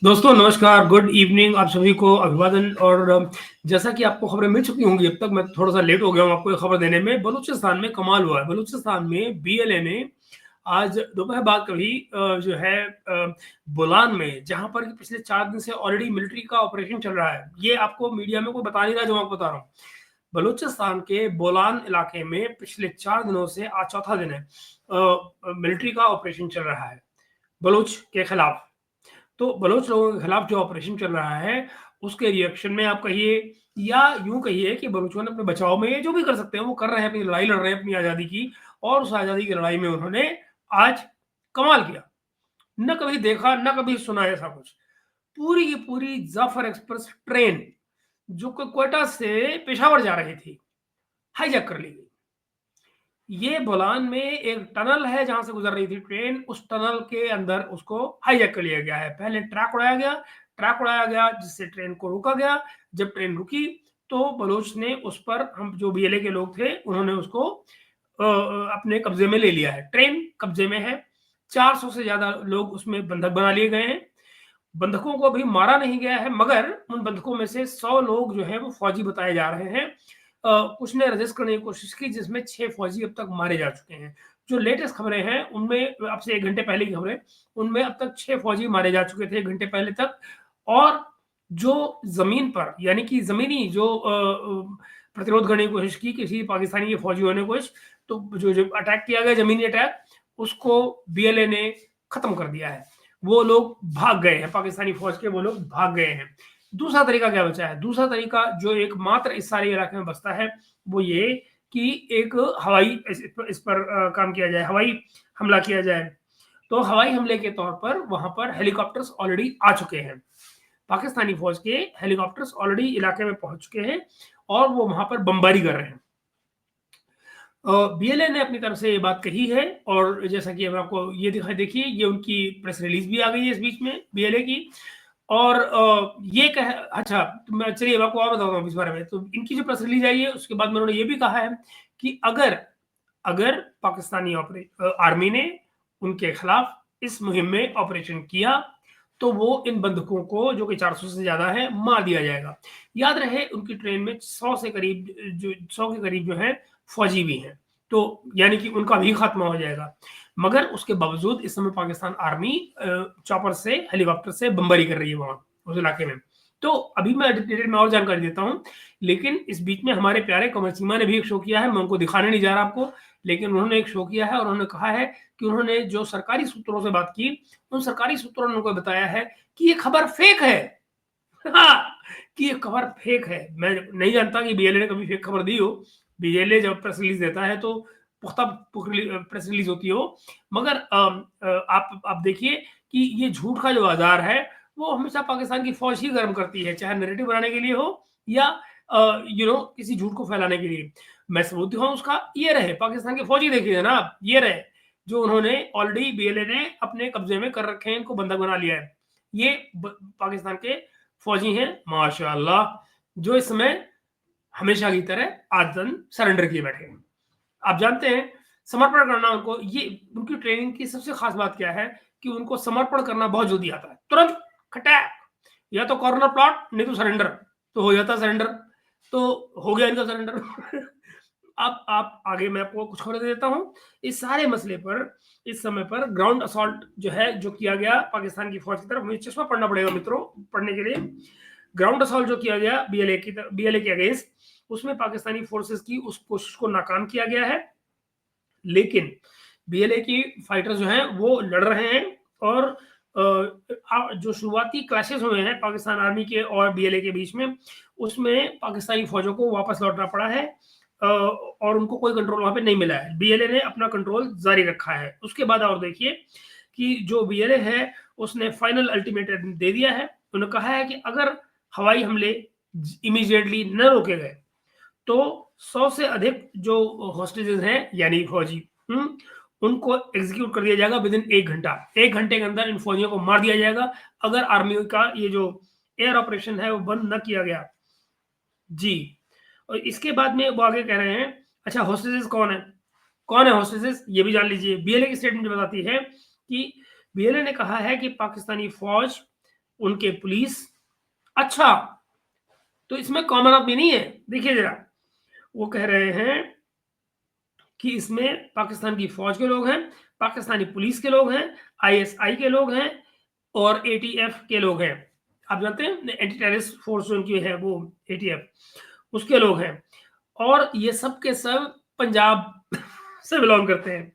दोस्तों नमस्कार, good evening आप सभी को अभिवादन। और जैसा कि आपको खबरें मिल चुकी होंगी, अब तक मैं थोड़ा सा लेट हो गया हूँ आपको ये खबर देने में। बलूचिस्तान में कमाल हुआ है। बलूचिस्तान में बीएलए ने आज दोपहर बाद कभी जो है बोलान में, जहां पर कि पिछले 4 दिन से ऑलरेडी मिलिट्री का ऑपरेशन चल रहा है, ये आपको मीडिया में कोई बता नहीं रहा जो मैं आपको बता रहा हूँ। बलूचिस्तान के बोलान इलाके में पिछले 4 दिनों से आज चौथा दिन है मिलिट्री का ऑपरेशन चल रहा है बलूच के खिलाफ। तो बलोच लोगों के खिलाफ जो ऑपरेशन चल रहा है, उसके रिएक्शन में आप कहिए या यूं कहिए कि बलूचों ने अपने बचाव में ये जो भी कर सकते हैं वो कर रहे हैं, अपनी लड़ाई लड़ रहे हैं अपनी आज़ादी की। और उस आज़ादी की लड़ाई में उन्होंने आज कमाल किया। न कभी देखा न कभी सुना ऐसा कुछ। पूरी की पूरी जाफर एक्सप्रेस ट्रेन जो कि क्वेटा से पेशावर जा रही थी, हाईजैक कर ली गई। ये बोलान में एक टनल है जहां से गुजर रही थी ट्रेन, उस टनल के अंदर उसको हाईजैक कर लिया गया है। पहले ट्रैक उड़ाया गया जिससे ट्रेन को रोका गया। जब ट्रेन रुकी तो बलोच ने उस पर, हम जो बीएलए के लोग थे उन्होंने उसको अपने कब्जे में ले लिया है। ट्रेन कब्जे में है। 400 से ज्यादा लोग उसमें बंधक बना लिए गए हैं। बंधकों को अभी मारा नहीं गया है, मगर उन बंधकों में से 100 लोग जो है वो फौजी बताए जा रहे हैं। कुछ ने रजिस्ट करने की कोशिश की जिसमें 6 फौजी अब तक मारे जा चुके हैं। जो लेटेस्ट खबरें हैं उनमें, अब से 1 घंटे पहले की खबरें, उनमें अब तक 6 फौजी मारे जा चुके थे 1 घंटे पहले तक। और जो जमीन पर, यानी कि जमीनी जो प्रतिरोध करने की कोशिश की किसी पाकिस्तानी के फौजियों ने कुछ, तो जो अटैक किया गया जमीनी अटैक, उसको बीएलए ने खत्म कर दिया है। वो लोग भाग गए हैं, पाकिस्तानी फौज के वो लोग भाग गए हैं। दूसरा तरीका क्या बचा है? दूसरा तरीका जो एकमात्र इस सारे इलाके में बचता है वो ये कि एक हवाई इस पर काम किया जाए, हवाई हमला किया जाए। तो हवाई हमले के तौर पर वहां पर हेलीकॉप्टर्स ऑलरेडी आ चुके हैं। पाकिस्तानी फौज के हेलीकॉप्टर्स ऑलरेडी इलाके में पहुंच चुके हैं और वो वहां पर बमबारी कर रहे हैं। बीएलए ने अपनी तरफ से ये बात कही है और जैसा कि अब आपको ये दिखाई, देखिए ये उनकी प्रेस रिलीज भी आ गई है इस बीच में बीएलए की। और ये कह, अच्छा तो मैं, चलिए अब आपको और बताता हूँ इस बारे में। तो इनकी जो प्रेस रिलीज आई है उसके बाद में उन्होंने ये भी कहा है कि अगर अगर पाकिस्तानी आर्मी ने उनके खिलाफ इस मुहिम में ऑपरेशन किया तो वो इन बंधकों को, जो कि 400 से ज्यादा है, मार दिया जाएगा। याद रहे उनकी ट्रेन में 100 से करीब, जो 100 के करीब जो है फौजी भी हैं, तो यानी कि उनका भी खात्मा हो जाएगा। मगर उसके बावजूद इस समय पाकिस्तान आर्मी चॉपर से, हेलीकॉप्टर से बमबारी कर रही है वहां उस इलाके में। तो अभी मैं डिटेल में और जानकारी देता हूं, लेकिन इस बीच में हमारे प्यारे कमर चीमा ने भी एक शो किया है। मैं उनको दिखाने नहीं जा रहा आपको, लेकिन उन्होंने एक शो किया है और उन्होंने कहा है कि उन्होंने जो सरकारी सूत्रों से बात की, उन सरकारी सूत्रों ने उनको बताया है कि ये खबर फेक है। हाँ, कि ये खबर फेक है। मैं नहीं जानता कि बीएलए ने कभी फेक खबर दी हो। बीएलए जब प्रेस रिलीज देता है तो पुख्ता प्रेस रिलीज होती हो। मगर आप देखिए कि ये झूठ का जो बाजार है वो हमेशा पाकिस्तान की फौज ही गर्म करती है, चाहे नैरेटिव बनाने के लिए हो या किसी झूठ को फैलाने के लिए। मैं सबूत दिखाऊं उसका, ये रहे पाकिस्तान के फौजी, देखिए जनाब, ये रहे जो उन्होंने ऑलरेडी बीएलए ने अपने कब्जे में कर रखे हैं, इनको बंधक बना लिया है। ये पाकिस्तान के फौजी हैं माशाल्लाह, जो इस समय हमेशा की तरह आजन सरेंडर किए बैठे हैं। आप जानते हैं समर्पण करना उनको, ये उनकी ट्रेनिंग की सबसे खास बात क्या है कि उनको समर्पण करना बहुत जल्दी आता है। तुरंत खटैक, या तो कॉर्नर प्लॉट नहीं तो सरेंडर, तो हो जाता सरेंडर। तो हो गया इनका सरेंडर। अब आप आगे मैं आपको कुछ खबर दे देता हूं इस सारे मसले पर। इस समय पर ग्राउंड असॉल्ट जो है, जो किया गया पाकिस्तान की फौज की तरफ, मुझे चश्मा पढ़ना पड़ेगा मित्रों पढ़ने के लिए। ग्राउंड असॉल्ट जो किया गया बीएलए के अगेंस्ट, उसमें पाकिस्तानी फोर्सेस की उस कोशिश को नाकाम किया गया है। लेकिन बीएलए की फाइटर्स जो हैं वो लड़ रहे हैं और जो शुरुआती क्लैशेस हुए हैं पाकिस्तान आर्मी के और बीएलए के बीच में, उसमें पाकिस्तानी फौजों को वापस लौटना पड़ा है और उनको कोई कंट्रोल वहां पे नहीं मिला है। बीएलए ने अपना कंट्रोल जारी रखा है। उसके बाद और देखिए कि जो बीएलए है उसने फाइनल अल्टीमेटम दे दिया है। उन्होंने कहा है कि अगर हवाई हमले इमीडिएटली न रोके गए तो 100 से अधिक जो हॉस्टेजेस हैं यानी फौजी, उनको एग्जीक्यूट कर दिया जाएगा विद इन 1 घंटा। 1 घंटे के अंदर इन फौजियों को मार दिया जाएगा अगर आर्मी का ये जो एयर ऑपरेशन है वो बंद न किया गया। जी, और इसके बाद में वो आगे कह रहे हैं, अच्छा हॉस्टेजेस कौन है हॉस्टेजेस, ये भी जान लीजिए। बीएलए की स्टेटमेंट बताती है कि बीएलए ने कहा है कि पाकिस्तानी फौज उनके पुलिस। अच्छा, तो इसमें कॉमन ऑफ नहीं है, देखिए जरा, वो कह रहे हैं कि इसमें पाकिस्तान की फौज के लोग हैं, पाकिस्तानी पुलिस के लोग हैं, आईएसआई के लोग हैं और एटीएफ के लोग हैं। आप जानते हैं एंटी टेररिस्ट फोर्स जो उनकी है वो एटीएफ, उसके लोग हैं। और ये सब के सब पंजाब से बिलोंग करते हैं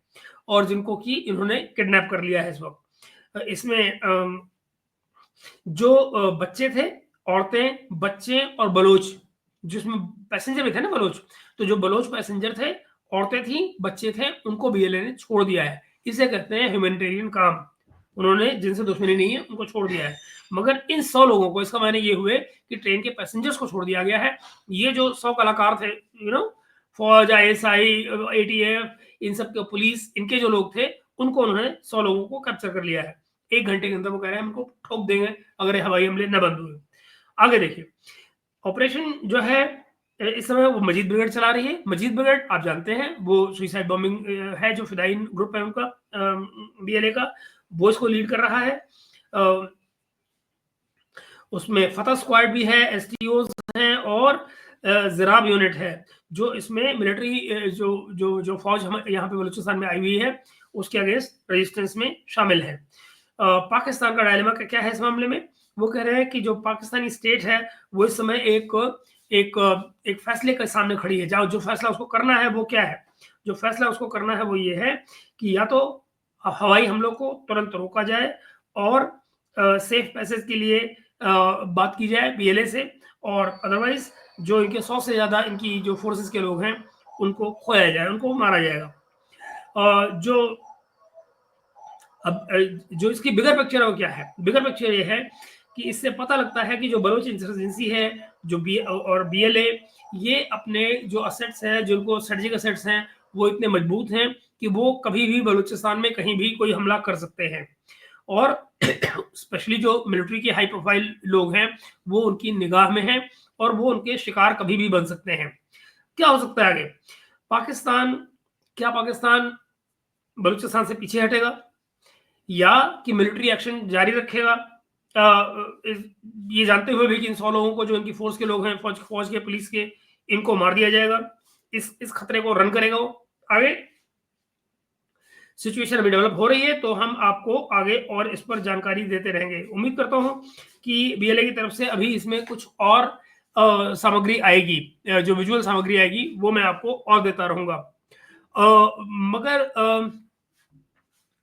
और जिनको कि इन्होंने किडनैप कर लिया है इस वक्त। इसमें जो बच्चे थे, औरतें, बच्चे और बलोच, जिसमें पैसेंजर भी थे ना बलोच, तो जो बलोच पैसेंजर थे, औरतें थी, बच्चे थे, उनको बीएलए ने छोड़ दिया है। इसे कहते हैं ह्यूमैनिटेरियन काम। उन्होंने जिनसे दुश्मनी नहीं है उनको छोड़ दिया है। मगर इन 100 लोगों को, इसका मायने ये हुए कि ट्रेन के पैसेंजर्स को छोड़ दिया गया है। ये जो 100 कलाकार थे, फौज, आईएसआई, एटीएफ, इन सब के पुलिस, इनके जो लोग थे, उनको उन्होंने 100 लोगों को कैप्चर कर लिया है। 1 घंटे के अंदर वो कह रहे हैं हमको ठोक देंगे अगर हवाई हमले न बंद हुए। आगे देखिए, ऑपरेशन जो है इस समय वो मजीद ब्रिगेड चला रही है। मजीद ब्रिगेड आप जानते हैं वो सुइसाइड बॉम्बिंग है, जो फिदाइन ग्रुप है उनका, बीएलए का, वो इसको लीड कर रहा है। उसमें फतह स्क्वाड भी है, एसटीओज हैं और ज़राब यूनिट है, जो इसमें मिलिट्री जो जो जो फौज हम यहाँ पे बलूचिस्तान में आई हुई है उसके अगेंस्ट रेजिस्टेंस में शामिल है। पाकिस्तान का डायलेमा क्या है इस मामले में? वो कह रहे हैं कि जो पाकिस्तानी स्टेट है वो इस समय एक फैसले के सामने खड़ी है। जो फैसला उसको करना है वो क्या है? जो फैसला उसको करना है वो ये है कि या तो हवाई हमलों को तुरंत रोका जाए और सेफ पैसेज के लिए बात की जाए बीएलए से, और अदरवाइज जो इनके 100 से ज्यादा इनकी जो फोर्सेस के लोग हैं उनको खोया जाए, उनको मारा जाएगा। जो इसकी बिगर पिक्चर है वो क्या है? बिगर पिक्चर ये है कि इससे पता लगता है कि जो बलोच इंसर्जेंसी है, जो बीएलए, ये अपने जो असेट्स हैं, जिनको स्ट्रेटेजिक असेट्स हैं, वो इतने मजबूत हैं कि वो कभी भी बलूचिस्तान में कहीं भी कोई हमला कर सकते हैं। और स्पेशली जो मिलिट्री के हाई प्रोफाइल लोग हैं वो उनकी निगाह में हैं और वो उनके शिकार कभी भी बन सकते हैं। क्या हो सकता है आगे? पाकिस्तान बलूचिस्तान से पीछे हटेगा या कि मिलिट्री एक्शन जारी रखेगा, ये जानते हुए भी कि इन 100 लोगों को, जो इनकी फोर्स के लोग हैं, फौज के, पुलिस के, इनको मार दिया जाएगा? इस खतरे को रन करेगा वो आगे? सिचुएशन अभी डेवलप हो रही है तो हम आपको आगे और इस पर जानकारी देते रहेंगे। उम्मीद करता हूं कि बीएलए की तरफ से अभी इसमें कुछ और सामग्री आएगी, जो विजुअल सामग्री आएगी वो मैं आपको और देता रहूंगा। मगर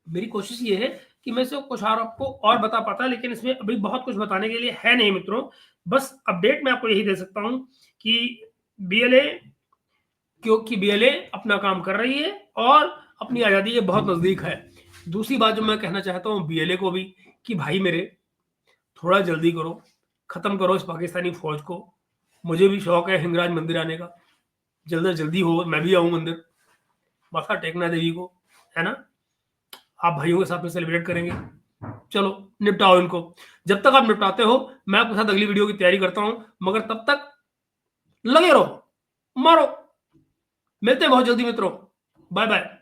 मेरी कोशिश ये है कि मैं इसको कुछ और आपको और बता पाता, लेकिन इसमें अभी बहुत कुछ बताने के लिए है नहीं मित्रों। बस अपडेट मैं आपको यही दे सकता हूं कि बीएलए अपना काम कर रही है और अपनी आजादी के बहुत नजदीक है। दूसरी बात जो मैं कहना चाहता हूँ बीएलए को भी, कि भाई मेरे, थोड़ा जल्दी करो, खत्म करो इस पाकिस्तानी फौज को। मुझे भी शौक है हिंगराज मंदिर आने का, जल्दी हो, मैं भी आऊं मंदिर, माथा टेकना देवी को, है ना? आप भाइयों के साथ में सेलिब्रेट करेंगे। चलो निपटाओ इनको। जब तक आप निपटाते हो मैं आपके साथ अगली वीडियो की तैयारी करता हूं, मगर तब तक लगे रहो, मारो। मिलते हैं बहुत जल्दी मित्रों। Bye bye.